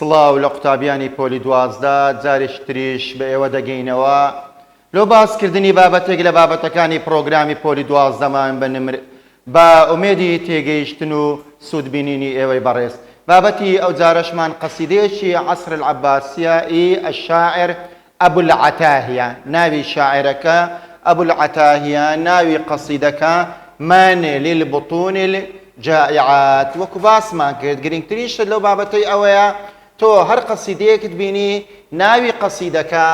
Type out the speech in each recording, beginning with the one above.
سڵاو لە قوتابیانی پۆلی 12 جارێکی تریش بە ئێوە دەگەینەوە لۆ باسکردنی بابەتێک لە بابەتەکانی پرۆگرامی پۆلی 12مان بە ئومێدی تێگەیشتن و سوودبینینی ئێوەی بەڕێز. بابەتی ئەو جارەشمان قەسیدەیەکی عەسر العەباسیە الشاعر ئەبو العەتاهیە، ناوی شاعرەکە ئەبو العەتاهیە، ناوی قەسیدەکە مانع للبطون الجائعات. وەکو باسمان کرد گرنگترین شت لەو بابەتەی ئەوەیە تۆ هەر قەسیدەیەکت بینی ناوی قەسیدەکە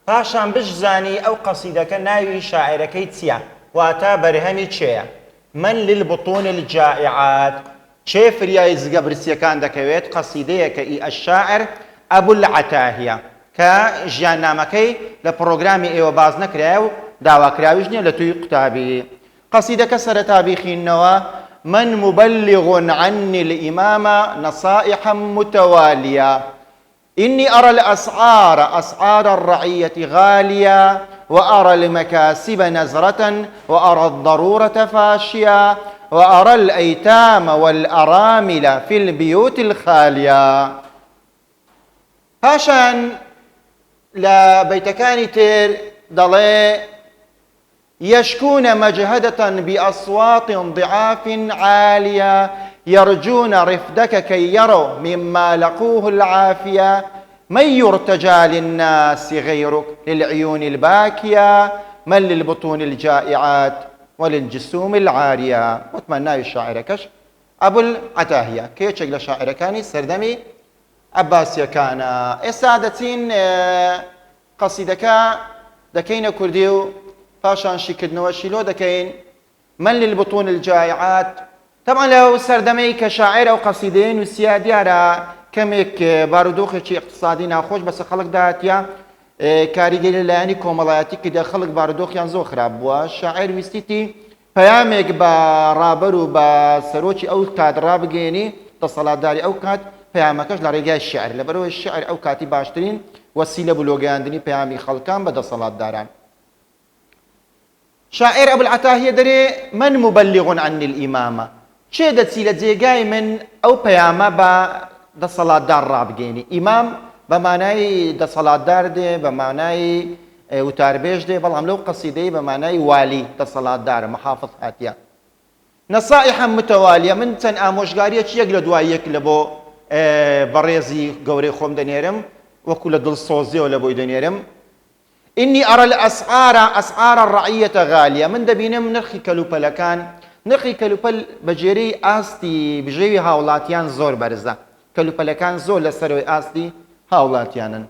پاشان بشزانی ئەو قەسیدەکە ناوی شاعرەکەی چییە، واتە بەرهەمی چێیە. من للبطون الجائعات چێ فریای زگە برسیەکان دەکەوێت قەسیدەیەکە الشاعر ئەبو العەتاهیە کە ژیاننامەکەی لە پرۆگرامی ئێوە باز نەکرایە و داواکراویش نییە لە توی قوتابی. قەسیدەکە سەرەتا بیخینەوە: من مبلغ عني الإمام نصائحا متوالية إني أرى الأسعار أسعار الرعية غالية وأرى المكاسب نزرة وأرى الضرورة فاشية وأرى الأيتام والأرامل في البيوت الخالية. هاشان لا بيتكاني تير دڵێ يشكون مجهدة بأصوات ضعاف عالية يرجون رفدك كي يروا مما لقوه العافية من يرتجى للناس غيرك للعيون الباكية من للبطون الجائعات وللجسوم العارية. واتمنى الشاعر كش أبو العتاهية كيتشك لشاعر كاني سردمي عباسية كان إسادتين قصيدك دكين كرديو پاشان شیکردنەوەشی لۆ دەکەین. من للبطون الجائعات طبعا لەو سەردەمەی کە شاعر ئەو قەسیدەیە نووسیا دیارە کەمێک بارودۆخێکی اقتصادی ناخۆش بەسەر خەڵکدا هاتیە، کاریگەری لەلایەنی کۆمەڵایەتی کە خەڵک بارودۆخیان زۆر خراپ بووە. شاعر ویستیتی پەیامێک بە ڕابەر و بە سەرۆکی ئەو کات ڕابگەێنی دەسەڵاتداری ئەو کات، پەیامەکەش لە ڕێگای شعر، لەبەرەوەی شعر ئەو کاتی باشترین وەسیلە بوو لۆ گەیاندنی پەیامی خەڵکان بە دەسەڵاتداران. شاعر أبو العتاهية دري من مبلغ عن الإمامة چێ دەچی لە جێگای من ئەو پەیامە بە دەسەڵاتدار ڕابگەێنی. ئیمام بە مانای دەسەڵاتدار دێ، بە مانای وتاربێژ دێ، بەڵام لەو قەسیدەی بە مانای والی دەسەڵاتدارە، محافظ هاتیە. نەسائحا متەوالیە من چەند ئامۆژگاریەکی یەک لە دوای یەک لە بۆ بەڕێزی گەورەی خۆم دەنێرم، وەکو لە دڵسۆزیەوە لە بۆی دەنێرم. إني أرى الأسعار أسعار الرعية غالية من دبينم نرخي كلوبلكان نرخي كلوبل بجيري آستي بجيوي هاولاتيان زور برزة كلوبلكان زور لسروي آستي هاولاتيانا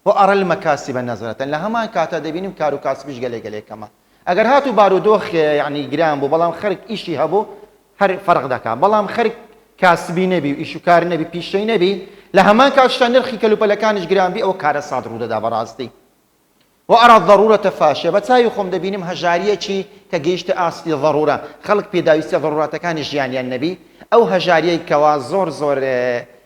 وأرى المكاسب نظرة لهما كاتا دبينم كارو كاسبش قلي كما أجر هاتو بارودوخ يعني جرام بو بلام خرق إشي هبو هر فرق دكا بلام خرق كاسبي نبي وإيشو كار نبي بيشي نبي لهما كاشتا نرخي كلوبلكانش جرام بي أو كار صادرو دا براستي وأرى الضرورة فاشية بتساوي خم دبينم هجارية شي كجيشت أصلي ضرورة خلق بيداويست ضرورات كان جيان النبي أو هجارية كوا زور زور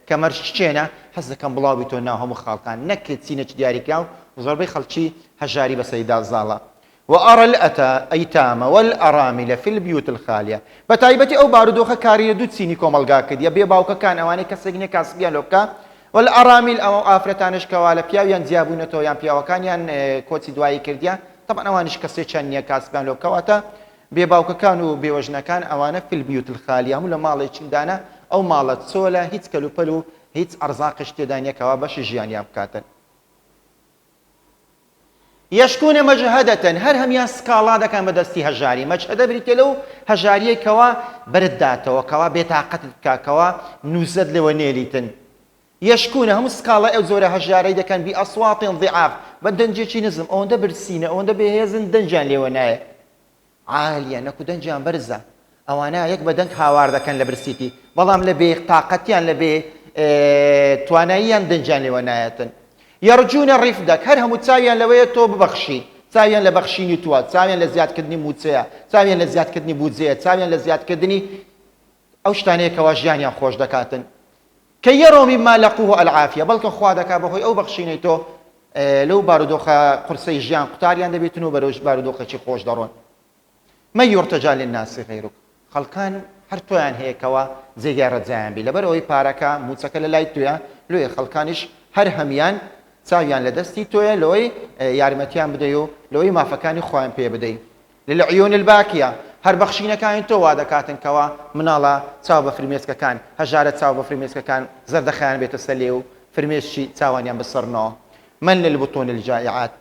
كمرشينا حز كان بلاوي توناهم خالقان نكت سينة دياري كاو زور بي خلشي هجاري بسيدا زالا. وأرى الأيتام والأرامل في البيوت الخالية بتايبتي أو باردوخة كاري دود سيني كومالغا كديا بيباوكا كان أواني كسجنة كاسبيان لوكا والأرامل أو ئافرەتانش کەوا لە پیاویان جیابوونەتەوە یان پیاوەکانیان کۆچی دوایی کردیان طبعا ئەوانش کەسێکیان نییە کاسبیان لەو کەواتە بێباوکەکان و بێوەژنەکان ئەوانە في البيوت الخالية هەموو لە ماڵێکیدانە ئەو ماڵە چۆلە هیچ کەلوپەل و هیچ ئەرزاقش تێدا نییە کەوا بەشی ژیانیان بکاتن. يشكون مجهدة هەر هەمیان سکاڵا دەکەن بەدەستی هەژاری. مەجهەدە بریتێ لەو هەژاریە کەوا بەردداتەوە کەوا بێتاقەتت بکا کەوا نووزەت لەوە نێلیتن. يشكون هم سكالا او زوره هجاري ده كان باصوات ضعاف بدنجي نزم اون ده برسينه اون ده بهزن دنجان ليوناي عاليه نكو دنجان برزه او انا يك بدنك هاوار ده كان لبرسيتي بلام لبي طاقتيان لبي توانايان دنجان ليونايتن يرجون الرفدك هر هم تساويان لويتو ببخشي تساويان لبخشيني تو تساويان لزياد كدني موتسيا تساويان لزياد كدني بوزيه تساويان لزياد كدني او شتاني كواجيان خوش دكاتن كي يروا مما لقوه العافية بلكن خوادك بخوي أو بخشينيتو لو بارودوخة قرصي جيان قطاريان دبيتنو بروش بارودوخة شي خوش دارون من يرتجى للناس غيرك خەڵکان هەر تۆیان هەیەکەوە جێگای ڕەجایان بی لەبەرەوەی پارەکە موچەکە لە لای توێە لێ خەڵکانیش هەر هەمیان چاویان لە دەستی تۆیە لەوەی یارمەتیان بدەی و لەوەی مافەکانی خۆیان پێ بدەی للعیون الباکیە هەر بەخشینەکانی تۆ وا دەکاتنکەوە مناڵە چاو بە فرمێسکەکان هەژارە چاو بە فرمێسکەکان زەردەخەیان بێتە سەلێ و فرمێشی چاوانیان بسەرنەوە من للبطون الجائعات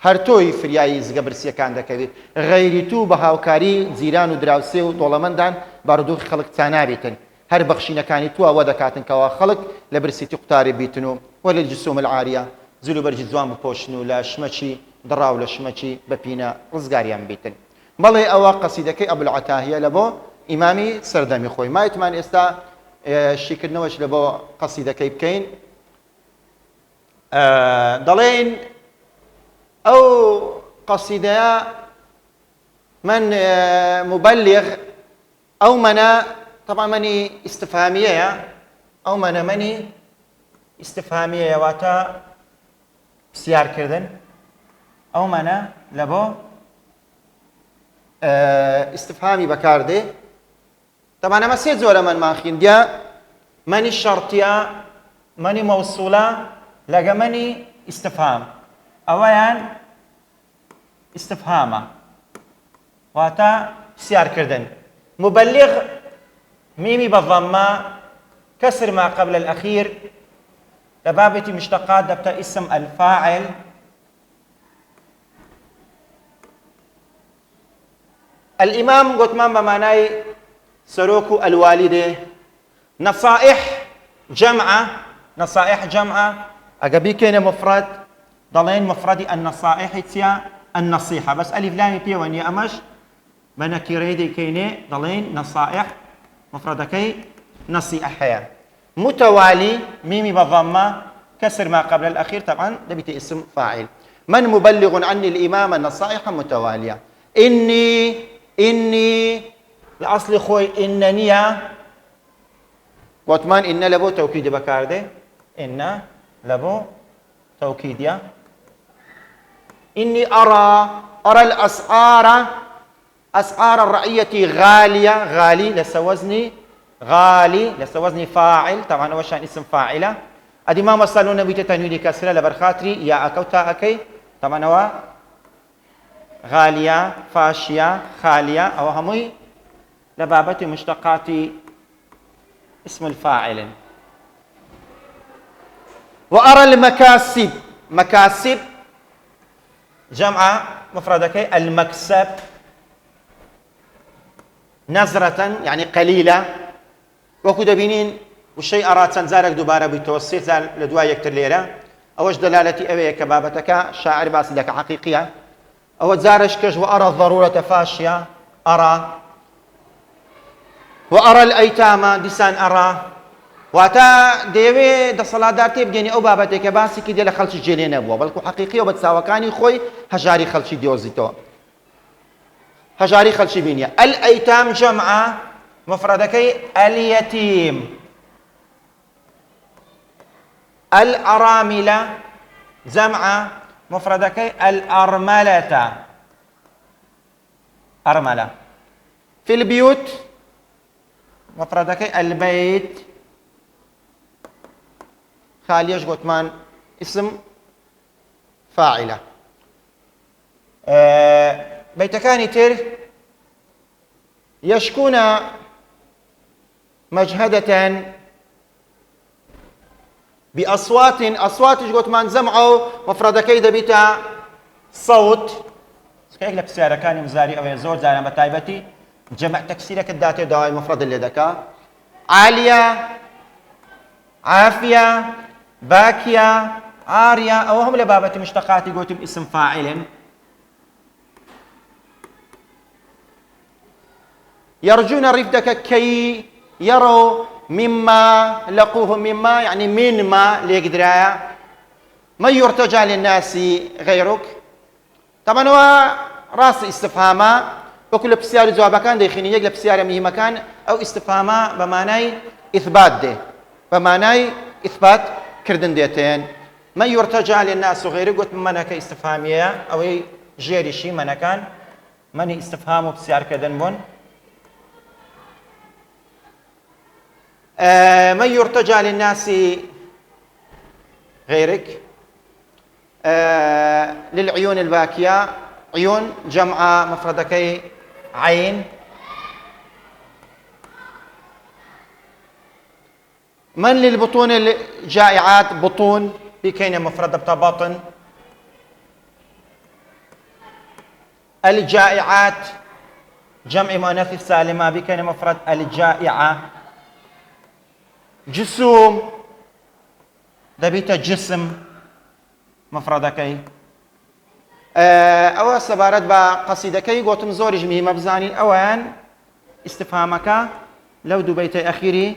هەر تۆی فریایی زگە برسیەکان دەکەوێت غەیری تو بە هاوکاری جیران و دراوسێ و دۆڵەمەندان بارودۆخی خەڵک چانابێتن هەر بەخشینەکانی تو ئەوە دەکاتنکەوە خەڵک لە برسیتی قوتاری بیتن و وەلە الجسوم العاریە جلو بەرجی جوان بپۆشن و لە شمەچی دڕاو لە شمەچی بەپینە ڕزگاریان بیتن بەڵێ ئەوە قەسیدەکەی ئەبولعەتاهیە لە بۆ ئیمامی سەردەمی خۆی مایتمان ئێستا شیکردنەوەش لە بۆ قەسیدەکەی بکەین دەڵێن ئەو قەسیدەیە من مبلغ ئەو منە طبعا منی استفهامیەیە ئەو منە منی استفهامیەیە واتە پرسیارکردن ئەو منە لە بۆ استفهامی بەکاردێ طبعا ئەمە سێ جۆرە منمان خوێندیە منی شەرتیە منی مەوسوولە لەگە منی استفهام ئەوەیان استفهامە واتە پرسیارکردن مبلغ ميمي بالضمة كسر ما قبل الأخير لبابة مشتقات دبتا اسم الفاعل الإمام قلت من بمعنى سروك الوالدة نصائح جمعة أقبي كان مفرد ضلين مفردي النصائح تيا النصيحة بس ألف لام بي واني أمش بنكيريدي كيني ضلين نصائح مفردكي نصيحة متوالي ميمي بالضمة كسر ما قبل الأخير طبعا دبيت اسم فاعل من مبلغ عني الإمام النصائح متوالية إني الأصل خوي إنني واتمان إن لبو توكيد بكارده إن لبو توكيديا إني أرى الأسعار أسعار الرعية غالي لسه وزني فاعل طبعا أول شيء اسم فاعلة أدي ما مثلوا نبي تنوين كسرة لبرخاتري يا أكوتا أكي طبعا هو غالية فاشية خالية أو همي لبابة مشتقات اسم الفاعل وأرى المكاسب مكاسب جمع مفردك المكسب نظرة يعني قليلة وكو دبينين والشيء أراد سنزارك دوبارة بتوسيط لدواء يكتر ليرة أوش دلالتي أبي كبابتك شاعر باسدك حقيقية أو زارش كج وأرى الضرورة فاشية وأرى الأيتام ديسان أرى واتا ديوي دا صلاة دار تبجيني أو بابتك باسي كده لخلش جيلين أبوه بلكو حقيقية وبتساوكاني خوي هجاري خلشي ديوزيتو هجاري خلشي بينيا الأيتام جمعة مفردكي اليتيم الأراملة جمعة مفردكي الأرملة أرملة في البيوت مفردكي البيت خاليش قوتمان اسم فاعلة بيتكاني تر يشكون مجهدة بأصوات قوتمان زمعوا مفردكي دبيتا صوت سكيك لك سيارة كان مزاري أو يزور زاري بتايبتي جمع تكسيرك الداتي دواء المفرد اللي دكا عالية عافية باكية عارية أو هم لبابة مشتقات قوتم اسم فاعل يرجون رفدك كي يروا مما لقوه مما يعني من ما ليقدرايا ما يرتجى للناس غيرك طبعا هو راس استفهاما وكل بسيار جواب كان ديخيني يقل بسيار ميه مكان او استفهاما بمعنى اثبات ده بمعنى اثبات كردن ديتين ما يرتجى للناس غيرك قلت منك استفهاميه او جيري شي من كان من استفهام بسيار كردن بون من يرتجى للناس غيرك. للعيون الباكية، عيون جمع مفردكي عين. من للبطون الجائعات، بطون بكين مفرد بتا باطن. الجائعات جمع مؤنث سالمة بكين مفرد الجائعة. جسوم دبيت جسم مفردكي. ئەوە سەبارەت بە قەسیدەکەی گوتم زۆریش مهمە بزانین. ئەوەیان ئیستفهامەکە لەو دوو بەیتەی ئەخیری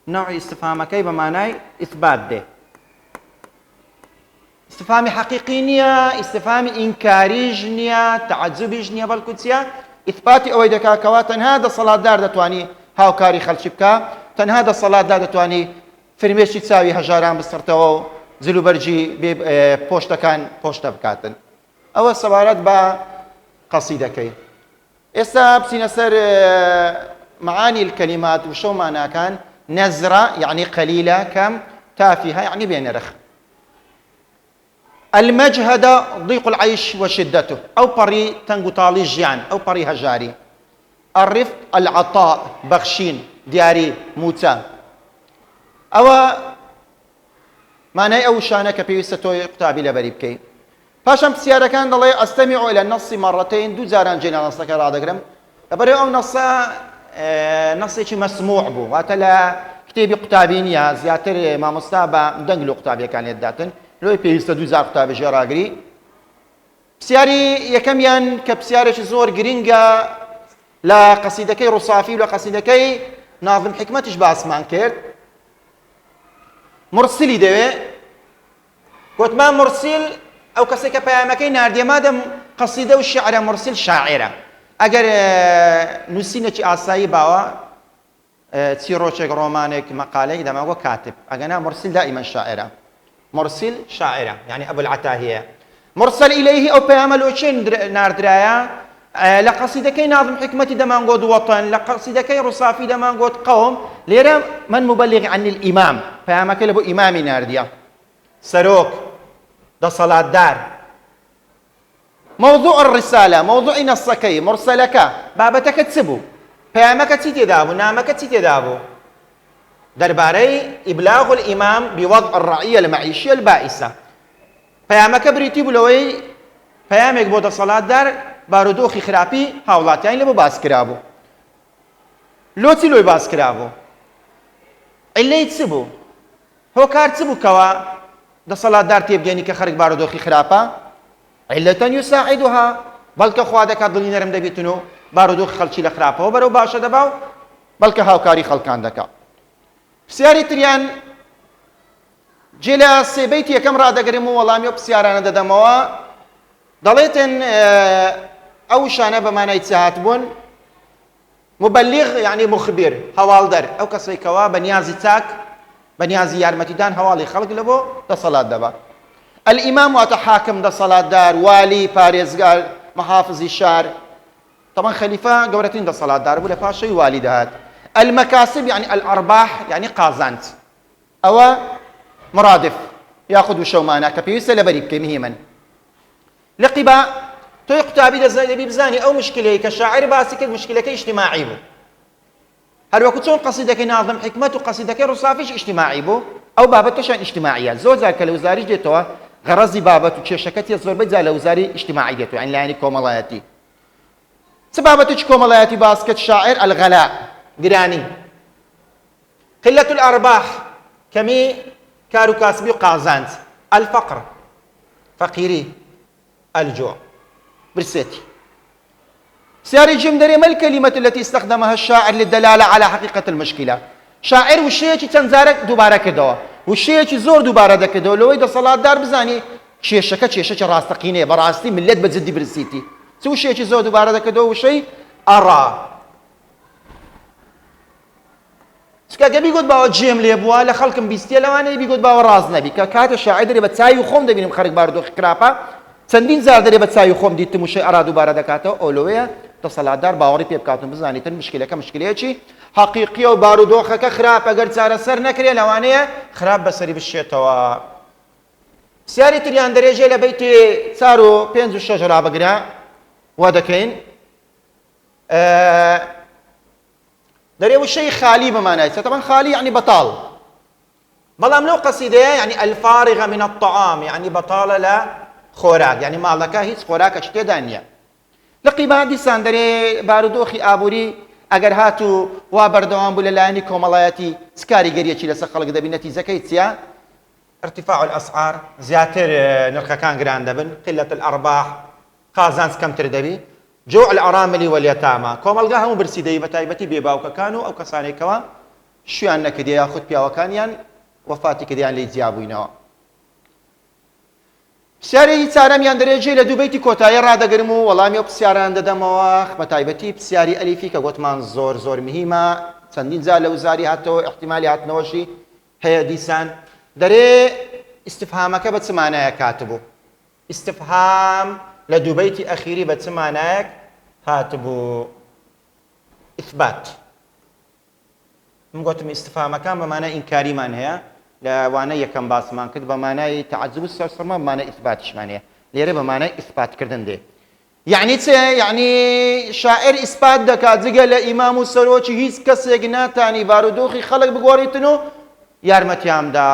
نوعی ئیستفهامەکەی بە مانای ئیثبات دێ. ئیستفهامی حەقیقی نییە، ئیستفهامی ئینکاریش نییە، تەعەجوبیش نییە، بەڵکو چییە؟ ئیثباتی ئەوەی دەکاتکەوە تەنها دەسەڵاتدار دەتوانی هاوکاری خەڵکی بکە، تەنها دەسەڵاتدار دەتوانی فرمێشی چاوی هەژاران بستڕتەوە و جلوبەرجی پۆشتەکان پۆشتە بکاتن. ئەوە سەبارەت بە قەسیدەکەی. ئێستا بچینە سەر معانی الكلمات وشو معناکان. نەزرە یعنی قەلیلە، کەم، تافهە یعنی بێنرخ. المجهد ضيق العيش وشدته، أو بري تنقو طالي جيان، أو بري هجاري. الرفق العطاء، بخشين، دياري، موتا. أو معنى أو شانك بيوسة توي قتابي لبري بكي. باشم بسيارة كان الله أستمع إلى النص مرتين، دو زاران جينا نصك رادقرم. لبري أو نصي مسموع بو، واتلا كتابي قتابين يا زياتر ما مستابا دنقلو قتابي كان يداتن. لۆی پێویستە 2000 قوتابێکی ڕاگری. پرسیاری یەکەمیان کە پرسیارێکی زۆر گرینگە لە قەسیدەکەی ڕووسافی و لە قەسیدەکەی ناظم حکمەتیش باسمان کرد. مرسلی دەوێ. گوتمان مرسل ئەو کەسێک کە پەیامەکەی ناردیە مادەم قەسیدە و شیعرە مرسل شاعرە. ئەگەر نووسینێکی ئاسایی باوە چیرۆکێک ڕۆمانێک مەقالەیەک دەماوە کاتب، ئەگەنا مرسل دائما شاعرە. مرسل شاعرة يعني أبو العتاهية. مرسل إليه أو بيعملوا ناردرايا لقصيدكي ناظم حكمتي دمان قد وطن، لقصيدكي رصافي دمان قد قوم. ليرا من مبلغ عن الإمام بيعمك لبو إمامي نارديا سروك ده صلاة دار. موضوع الرسالة، موضوع نصكي مرسلك بابتك تسبو بيعمك تيتي دابو، نامك تيتي دابو. درباري إبلاغ الإمام بوضع الرعية المعيشية البائسة. پەیامەکە بریتی بوولەوەی پەیامێک بۆ دەسەڵاتدار بارودۆخی خراپی هاوڵاتیان لێ بۆ باس کرابوو. لۆچی لۆی باس کرابوو. عیلەی چ بوو؟ هۆکار چ بوو کەوە دەسەڵاتدار تێبگەێنی کە خەڵک بارودۆخی خراپە؟ عیلەتەن یوساعیدوها، بەڵکە خوا دەکات دڵی نەرم دەبێتن و بارودۆخی خەڵکی لە خراپەوە بەرەو باشە دەبا و بەڵکە هاوکاری خەڵکان دەکات. پرسیاری تریان جێ لە سێبەیتی یەکەم ڕادەگرم و وەڵامی و پرسیارانە دەدەمەوە. دەڵێتن ئەو شانە بە مانای چاهات بوون. مبلغ یعنی مخبر، هەواڵدەر، ئەو کەسێکەوە بە نیازی چاک بە نیازی یارمەتیدان هەواڵی خەڵک لە بۆ دەسەڵات دەبات. الئیمام واتە حاکم، دەسەڵاتدار، والی، پارێزگار، مەحافزی شار. طبعا خەلیفە گەورەترین دەسەڵاتدار بوو، لە پاشەی والی دەهات. المكاسب يعني الأرباح يعني قازانت. أو مرادف ياخذ وشومانا كبيوسة لبريب كمهما لقبا تو يقتابي لزاي بزاني أو مشكلة كشاعر باسك المشكلة كاجتماعي بو. هل وكتون قصيدك ناظم حكمته قصيدك رصافيش اجتماعي بو أو بابته شان اجتماعيات زو ذاك الوزاري جيتوا غرزي بابته تشكتي يصير بجزا لوزاري اجتماعي جيتوا يعني كومالاتي سبابته كومالاتي باسكت شاعر الغلاء قراني قلة الأرباح كمي كارو كاسبي قازانت الفقر فقيري الجوع برسيتي سياري جمدري ما الكلمة التي استخدمها الشاعر للدلالة على حقيقة المشكلة. شاعر وشيء تنزارك دوباره كدوا وشيء زور دوباره دكدوا لو إذا صلاة دار بزاني شيء شكا راستقينه براستي ملت بتزدي برسيتي سو شيء زور دوباره دكدوا وشيء أرى سكاكا بيقول باو جيم ليبوا لخلكم بيستي لوانه بيقول باو راز نبي كات الشاعر دري بتساوي خم دبينم خارج باردو خرافه چەندین زار دەرێ بە چاوی خۆم دیتم وشەی ئەرا دووبارە دەکاتەوە ئۆلۆوەیە دەسەڵاتدار باوەڕی پێ بکاتن بزانیتن مشکلەکە مشکلەیەکی حەقیقیە و بارودۆخەکە خراپ ئەگەر چارەسەر نەکرێ لەوانەیە خراپ بەسەری بشێتەوە. پرسیاری تریان دەرێژێ لە بەیتی 4 و 5 و 6 ڕابگرە وا دەکەین دەرێ وشەی خالی بمانایە طبعا خالی يعني بەتاڵ بەڵام لەو قەسیدەیە يعني الفارغة من الطعام يعني بەتاڵە لە خۆراک يعني ماڵەکە هیچ خۆراکە تێدا نییە. لە قیبان دیسان دەرێ بارودۆخی ئابووری ئەگەر هاتوو وا بەردەوام بوو لەلایەنی کۆمەڵایەتی چ کاریگەریەکی لەسەر خەڵک دەبی نەتیجەکەی چییە؟ ارتفاع الأسعار زیاتر نرخەکان گران دەبن قلة الأرباح قازانج کەمتر دەبی جوع الأرامل واليتامى کۆمەڵگا هەموو برسیدەی بە تایبەتی بێباوکەکان و ئەو کەسانێکەوە شویان نەکردی یاخود پیاوەکانیان وەفاتی کردیان لێی جیابووینەوە. پرسیارێکی چارەمیان دەرێژێ لە دوو بەیتی کۆتایی ڕادەگرم و وەڵامی ئەو پرسیاران دەدەمەوە بە تایبەتی پرسیاری ئەلیفی کە گوتمان زۆر زۆر مهمە چەندین جار لە وزاری هاتەوە احتیمالی هاتنەوەشی هەیە دیسان دەرێ ئیستفهامەکە بە چ مانایە کاتبوو ئیستفهام لە دوو بەیتی ئەخیری بە چ مانایەک هاتبوو ئیثبات من گوتم ئیستفهامەکان بە مانای ئینکاریمان هەیە لە وانە یەکەم باسمان کرد بە مانای تعجب و سەرسەما بە مانای ئیثباتیشمان هەیە لێرە بە مانای ئیثباتکردن دێ یعنی چێ یعنی شاعر ئیثبات دەکات جگە لە ئیمام و سەرۆکی هیچ کەسێک ناتانی بارودۆخی خەڵک بگۆڕیتن و یارمەتیامدا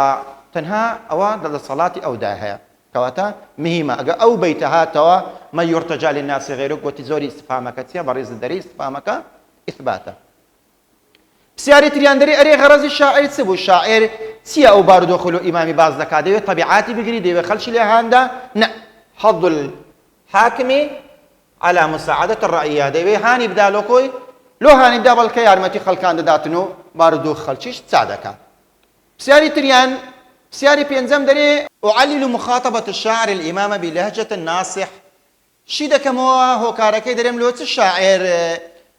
تەنها ئەوە دەسەڵاتی ئەودا هەیە کەواتە مهمە ئەگە ئەو بەیتە هاتەوە مە یورتەجا للناس غیرک گوتی زۆری ئیستفهامەکە چییە بە ڕێز دەرەی ئیستفهامەکە ئیثباتە. پرسیاری تریان دەرێ ئەرێ غەرەزی شاعیر چ بوو شاعیر چییە ئەو بارودۆخ و ئیمامی باز دەکات دەوێت تەبیعاتی بگری دەوێت خەڵکی لێ هاندا نە حەظ الحاکم على مساعدة الرعية دەوێت هانی بدا لۆ کۆی لۆ هانیدا بەڵکە یارمەتی خەڵکان دەداتن و بارودۆخ خەڵکیش چا دەکات. پرسیاری تریان پرسیاری پێنجەم دەرێ أعلل مخاطبة الشاعر الإمام بلهجة ناصح شی دەکەمەوە هۆکارەکەی دەرێم لۆ چ شاعر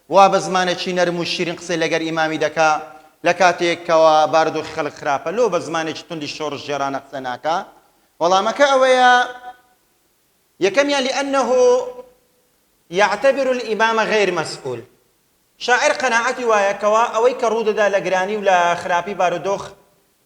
وا بە زمانێکی نەرم و شیرین قسەی لەگەر ئیمامی دەکا لە کاتێکەوە بارودۆخی خەڵک خراپە لۆ بە زمانێکی توندی شۆڕش جێرانە قسە ناکا وەڵامەکە ئەوەیە یەکەمیان لأنه يعتبر الإمام غير مسؤول شاعر قەناعەتی وایەکەوە ئەوەی کە ڕوودەدا لە گرانی و لە خراپی بارودۆخ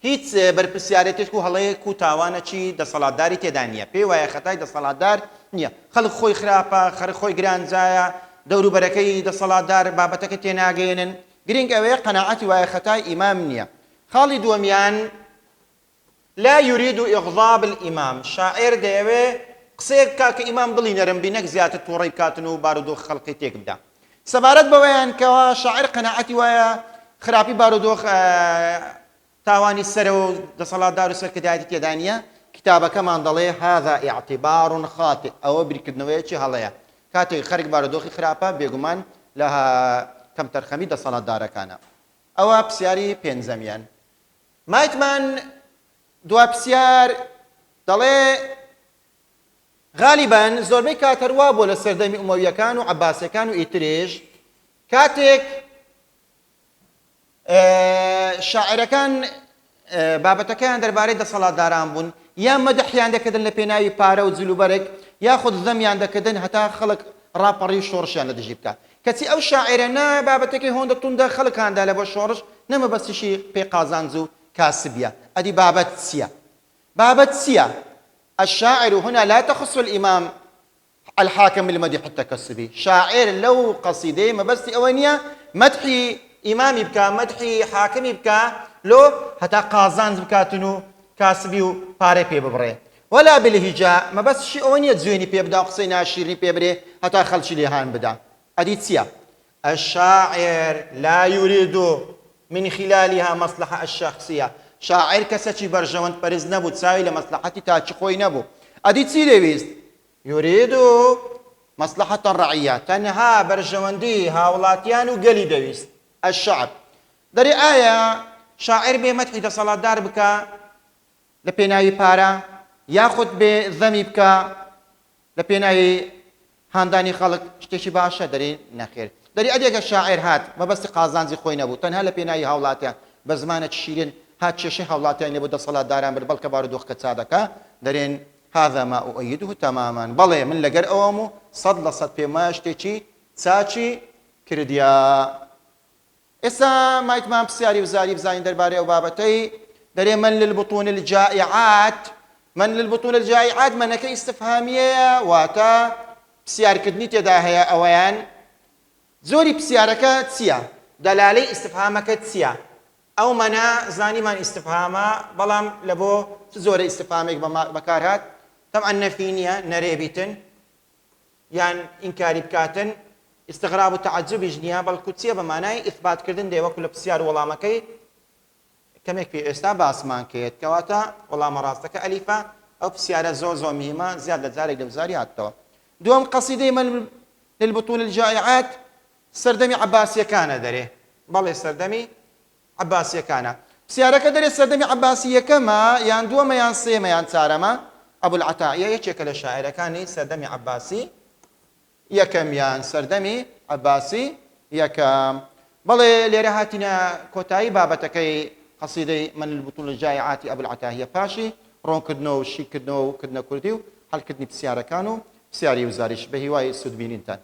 هیچ بەرپرسیارەتێک و هەڵەیەک و تاوانەکی دەسەڵاتداری تێدا نییە پێی وایە خەتای دەسەڵاتدار نییە خەڵک خۆی خراپە خۆی گرانجایە دەوروبەرەکەی دەسەڵاتدار بابەتەکە تێناگەێنن گرنگ ئەوەیە قەناعەتی وایە خەتای ئیمام نییە. خاڵی دووەمیان لا يريد إغضاب الإمام شاعر دەیەوێ قسەیەک بکات کە ئیمام دڵی نەرم بی نەک زیاتر تووڕەی بکاتن و بارودۆخ خەڵکی تێک بدا. سەبارەت بەوەیان کەەوە شاعر قەناعەتی وایە خراپی بارودۆخ تاوانی سەر و دەسەڵاتدار و سەرکردایەتی تێدا نییە کتابەکەمان دەڵێ هذا اعتبار خاطئ ئەوە بیرکردنەوەیەکی هەڵەیە کاتێک خەرک بارودۆخی خراپە بێگومان لە کەم تەرخەمی دەسەڵاتدارەکانە. ئەوە پرسیاری پێنجەمیان. مایتمان دوا پرسیار دەڵێ غالیبان زۆربەی کاتەروا بۆ لە سەردەمی ئومەویەکان و عەباسیەکان و ئیترێژ کاتێک شاعرەکان بابەتەکەیان دەربارەی دەسەڵاتداران بوون یا مەدەحیان دەکردن لە پێناوی پارە و جلوبەرێک یاخود زەمیان دەکردن هەتا خەڵک ڕاپەڕی شۆڕشیان لە دژی بکات کەچی ئەو شاعرە نا بابەتەکەی هۆندە توندە خەڵکاندا لە بۆ شۆڕش نەمە بەسیشی پێ قازانج و کاسبیە ئەدی بابەت چییە؟ بابەت چییە؟ الشاعر هنا لا تخص الإمام الحاكم بالمدح التكسبي شاعر لو قصيدة مبستي أوانية مدحي إمامي بكا مدحي حاكمي بكا لو هتا قازانز بكاتنو كاسبي و باري بي ببري ولا بالهجاء ما بس شي أوانية زويني بي بدا وقصينا شيرني بي بري هتا خلشي ليهان بدا أدي تسيا الشاعر لا يريد من خلالها مصلحة الشخصية شاعر كسچی برژەوەند پەرز نەبوو چاوی لە مەسلحەتی تاچی خۆی نەبوو ئەدی چی دەویست یورید مصلحة الرعية تەنها بەرژەوەندی هاوڵاتیان و گەلی دەویست الشعب دەری ئایا شاعر بێ مەدحی دەسەڵاتدار بکە لە پێناوی پارە یاخود بێ زەمی بکە لە پێناوی هاندانی خەڵک شتێکی باشە دەری نەخێر دەری ئەدێکە شاعر هات مەبەستی قازانجی خۆی نەبوو تەنها لە پێناوی هاوڵاتیان بە زمانە شیرین هات چێشەی هاوڵاتیان لێ بۆ دەسەڵاتداران بر بەڵکە بارودۆخکە چا دەکا دەرێن هذا ما ئوئەیدهو تەمامان بەڵێ من لەگەر ئەوەم و 100% پێم وایە شتێکی چاچی کردیا ئێستا مایتمان پرسیاری وزاری بزانین دەربارەی ئەو بابەتەی دەرێ من للبطون الجائعات من للبطون الجائعات منەکە ئیستفهامیەیە واتە پرسیارکردنی تێدا هەیە ئەوەیان زۆری پرسیارەکە چییە دەلالەی ئیستفهامەکە چییە ئەو منە زانیمان ئیستفهامە بەڵام لە بۆ زۆرە ئیستفهامێک بەکارهات طبعا نەفی نییە نەرێبیتن یان ئینکاری بکاتن استغراب و تعجبیش نییە بەڵکو چییە بە مانای ئیثباتکردن دێوەکو لە پرسیار وەڵامەکەی کەمێک پێ ئێستا باسمان کێت کەواتە وەڵامە ڕاستەکە ئەلیفە ئەو پرسیارە زۆر میمە زیاد لە جارێک لە وزاری هاتەوە دووەم قەسیدەی من للبطون الجائعات سەردەمی عەباسیەکانە دەرێ بەڵێ سەردەمی عەباسیەکانە پرسیارەکە دەرێ سەردەمی عەباسیەکەمە یان دووەمە یان سێمە یان چارەمە ئەبول عەتائیە یەکێکە لە شاعیرەکانی سەردەمی عەباسی یەکەمیان سەردەمی عەباسی یەکەم بەڵێ لێرە هاتینە کۆتایی بابەتەکەی قەسیدەی من البطون الجائعاتی ئەبول عەتائیە پاشی ڕۆنکردنەوە و شیکردنەوە و کردنە کوردی و هەڵکردنی پرسیارەکان و پرسیاری وزاریش بە هیوای سودبینینتان